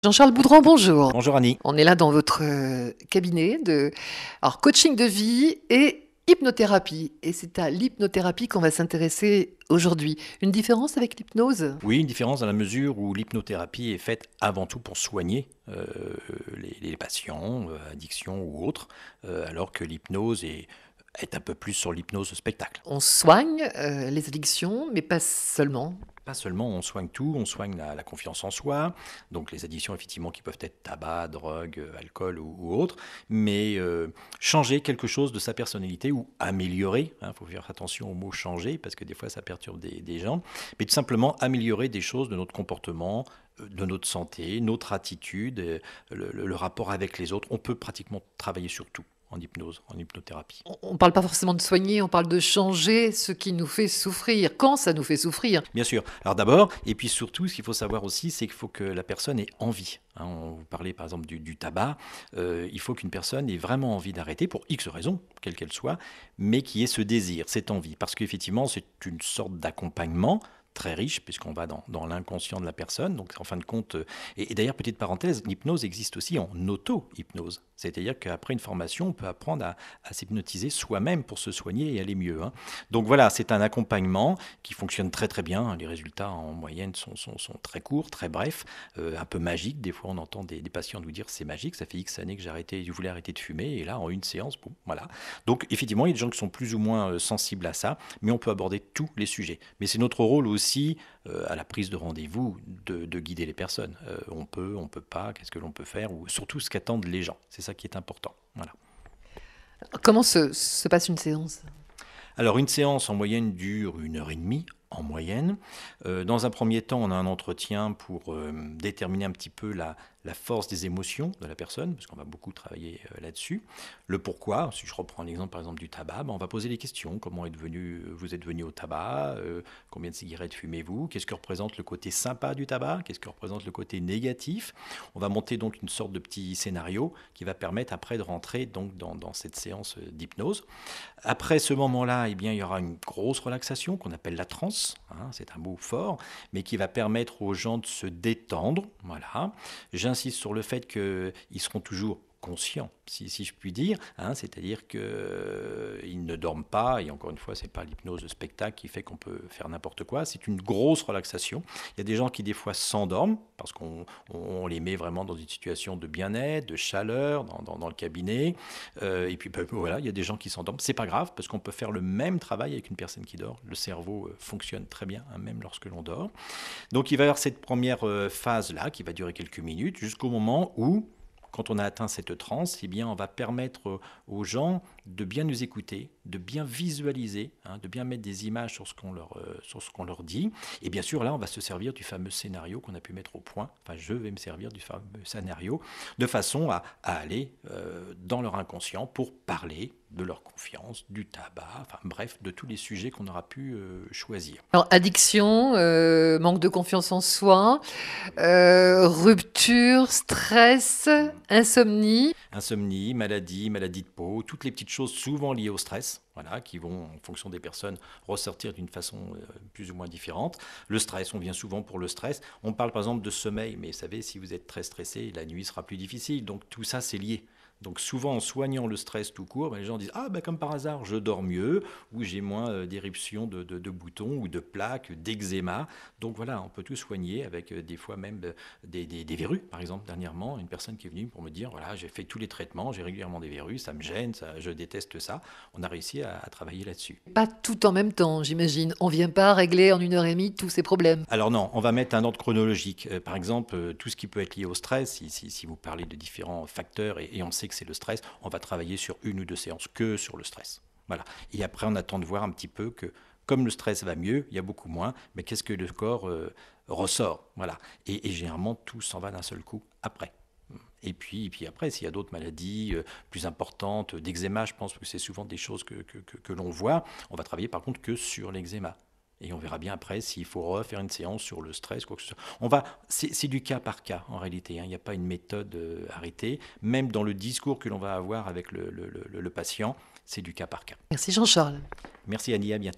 Jean-Charles Boudran, bonjour. Bonjour Annie. On est là dans votre cabinet de coaching de vie et hypnothérapie. Et c'est à l'hypnothérapie qu'on va s'intéresser aujourd'hui. Une différence avec l'hypnose? Oui, une différence dans la mesure où l'hypnothérapie est faite avant tout pour soigner les patients, addictions ou autres, alors que l'hypnose est un peu plus sur l'hypnose spectacle. On soigne les addictions, mais pas seulement. Pas seulement, on soigne tout, on soigne la confiance en soi, donc les addictions effectivement qui peuvent être tabac, drogue, alcool ou autre, mais changer quelque chose de sa personnalité ou améliorer, faut faire attention au mot changer parce que des fois ça perturbe des gens, mais tout simplement améliorer des choses de notre comportement, de notre santé, notre attitude, le rapport avec les autres. On peut pratiquement travailler sur tout en hypnose, en hypnothérapie. On ne parle pas forcément de soigner, on parle de changer ce qui nous fait souffrir, quand ça nous fait souffrir. Bien sûr. Alors d'abord, et puis surtout, ce qu'il faut savoir aussi, c'est qu'il faut que la personne ait envie. On vous parlait par exemple du tabac. Il faut qu'une personne ait vraiment envie d'arrêter pour X raisons, quelle qu'elle soit, mais qui ait ce désir, cette envie. Parce qu'effectivement, c'est une sorte d'accompagnement très riche, puisqu'on va dans l'inconscient de la personne. Donc, en fin de compte, et d'ailleurs, petite parenthèse, l'hypnose existe aussi en auto-hypnose. C'est-à-dire qu'après une formation, on peut apprendre à s'hypnotiser soi-même pour se soigner et aller mieux. Donc voilà, c'est un accompagnement qui fonctionne très très bien. Les résultats en moyenne sont très courts, très brefs, un peu magiques. Des fois, on entend des patients nous dire c'est magique, ça fait X années que je voulais arrêter de fumer, et là, en une séance, bon, voilà. Donc effectivement, il y a des gens qui sont plus ou moins sensibles à ça, mais on peut aborder tous les sujets. Mais c'est notre rôle aussi à la prise de rendez-vous de guider les personnes. On peut pas, qu'est-ce que l'on peut faire, ou surtout ce qu'attendent les gens. C'est ça qui est important. Voilà. Comment se passe une séance? Alors une séance en moyenne dure 1 heure et demie. En moyenne. Dans un premier temps, on a un entretien pour déterminer un petit peu la force des émotions de la personne, parce qu'on va beaucoup travailler là-dessus. Le pourquoi, si je reprends l'exemple par exemple du tabac, on va poser les questions. Comment vous êtes venu au tabac? Combien de cigarettes fumez-vous? Qu'est-ce que représente le côté sympa du tabac? Qu'est-ce que représente le côté négatif? On va monter donc une sorte de petit scénario qui va permettre après de rentrer donc dans cette séance d'hypnose. Après ce moment-là, eh bien, il y aura une grosse relaxation qu'on appelle la transe. C'est un mot fort, mais qui va permettre aux gens de se détendre. Voilà. J'insiste sur le fait qu'ils seront toujours conscients, si je puis dire, c'est-à-dire qu'ils ne dorment pas, et encore une fois, ce n'est pas l'hypnose de spectacle qui fait qu'on peut faire n'importe quoi, c'est une grosse relaxation. Il y a des gens qui des fois s'endorment, parce qu'on les met vraiment dans une situation de bien-être, de chaleur, dans le cabinet, et puis voilà, il y a des gens qui s'endorment, c'est pas grave, parce qu'on peut faire le même travail avec une personne qui dort, le cerveau fonctionne très bien, même lorsque l'on dort. Donc il va y avoir cette première phase-là, qui va durer quelques minutes, jusqu'au moment où, quand on a atteint cette transe, eh bien, on va permettre aux gens de bien nous écouter, de bien visualiser, de bien mettre des images sur ce qu'on leur dit. Et bien sûr, là, on va se servir du fameux scénario qu'on a pu mettre au point. Enfin, je vais me servir du fameux scénario de façon à aller dans leur inconscient pour parler de leur confiance, du tabac, enfin bref, de tous les sujets qu'on aura pu choisir. Alors, addiction, manque de confiance en soi, rupture, stress, insomnie. Insomnie, maladie de peau, toutes les petites choses souvent liées au stress, voilà, qui vont, en fonction des personnes, ressortir d'une façon plus ou moins différente. Le stress, on vient souvent pour le stress. On parle par exemple de sommeil, mais vous savez, si vous êtes très stressé, la nuit sera plus difficile. Donc tout ça, c'est lié. Donc souvent, en soignant le stress tout court, les gens disent « Ah, comme par hasard, je dors mieux, ou j'ai moins d'éruptions de boutons ou de plaques, d'eczéma. » Donc voilà, on peut tout soigner avec des fois même des verrues. Par exemple, dernièrement, une personne qui est venue pour me dire « Voilà, j'ai fait tous les traitements, j'ai régulièrement des verrues, ça me gêne, je déteste ça. » On a réussi à travailler là-dessus. Pas tout en même temps, j'imagine. On ne vient pas régler en 1 heure et demie tous ces problèmes. Alors non, on va mettre un ordre chronologique. Par exemple, tout ce qui peut être lié au stress, si vous parlez de différents facteurs, et on sait que c'est le stress, on va travailler sur 1 ou 2 séances que sur le stress. Voilà. Et après, on attend de voir un petit peu que, comme le stress va mieux, il y a beaucoup moins, mais qu'est-ce que le corps ressort. Voilà. Et généralement, tout s'en va d'un seul coup après. Et puis après, s'il y a d'autres maladies plus importantes, d'eczéma, je pense que c'est souvent des choses que l'on voit. On va travailler par contre que sur l'eczéma. Et on verra bien après s'il faut refaire une séance sur le stress, quoi que ce soit. C'est du cas par cas en réalité. Il n'y a pas une méthode arrêtée. Même dans le discours que l'on va avoir avec le patient, c'est du cas par cas. Merci Jean-Charles. Merci Annie, à bientôt.